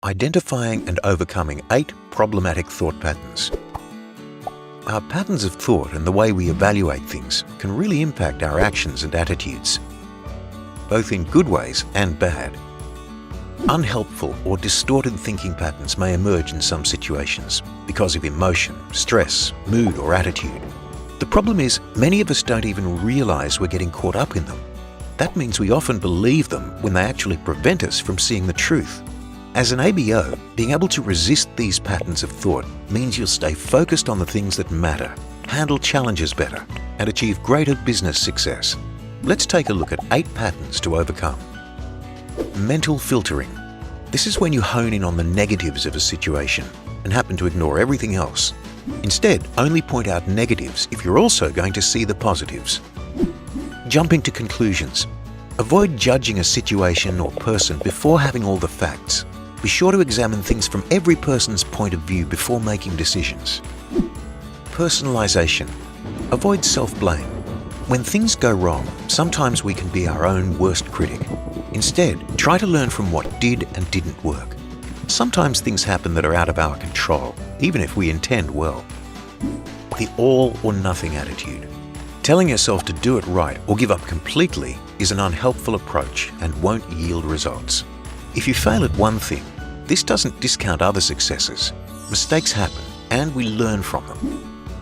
Identifying and overcoming 8 problematic thought patterns. Our patterns of thought and the way we evaluate things can really impact our actions and attitudes, both in good ways and bad. Unhelpful or distorted thinking patterns may emerge in some situations because of emotion, stress, mood, or attitude. The problem is, many of us don't even realize we're getting caught up in them. That means we often believe them when they actually prevent us from seeing the truth. As an ABO, being able to resist these patterns of thought means you'll stay focused on the things that matter, handle challenges better, and achieve greater business success. Let's take a look at 8 patterns to overcome. Mental filtering. This is when you hone in on the negatives of a situation and happen to ignore everything else. Instead, only point out negatives if you're also going to see the positives. Jumping to conclusions. Avoid judging a situation or person before having all the facts. Be sure to examine things from every person's point of view before making decisions. Personalization. Avoid self-blame. When things go wrong, sometimes we can be our own worst critic. Instead, try to learn from what did and didn't work. Sometimes things happen that are out of our control, even if we intend well. The all or nothing attitude. Telling yourself to do it right or give up completely is an unhelpful approach and won't yield results. If you fail at one thing, this doesn't discount other successes. Mistakes happen and we learn from them.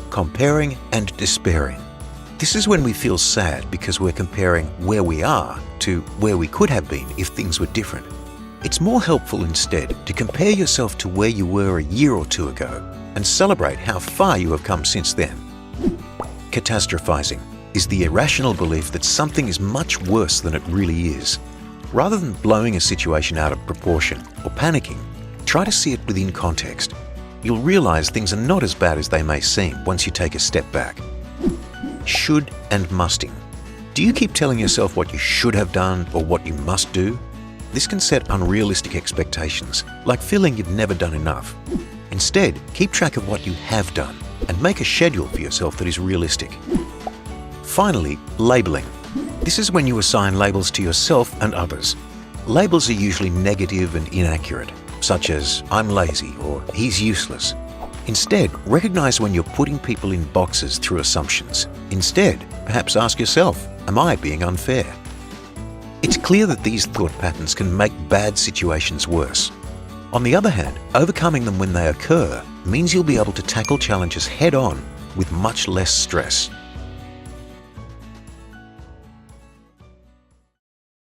Comparing and despairing. This is when we feel sad because we're comparing where we are to where we could have been if things were different. It's more helpful instead to compare yourself to where you were a year or two ago and celebrate how far you have come since then. Catastrophizing is the irrational belief that something is much worse than it really is. Rather than blowing a situation out of proportion or panicking, try to see it within context. You'll realize things are not as bad as they may seem once you take a step back. Should and musting. Do you keep telling yourself what you should have done or what you must do? This can set unrealistic expectations, like feeling you've never done enough. Instead, keep track of what you have done and make a schedule for yourself that is realistic. Finally, labeling. This is when you assign labels to yourself and others. Labels are usually negative and inaccurate, such as "I'm lazy" or "he's useless." Instead, recognize when you're putting people in boxes through assumptions. Instead, perhaps ask yourself, am I being unfair? It's clear that these thought patterns can make bad situations worse. On the other hand, overcoming them when they occur means you'll be able to tackle challenges head-on with much less stress.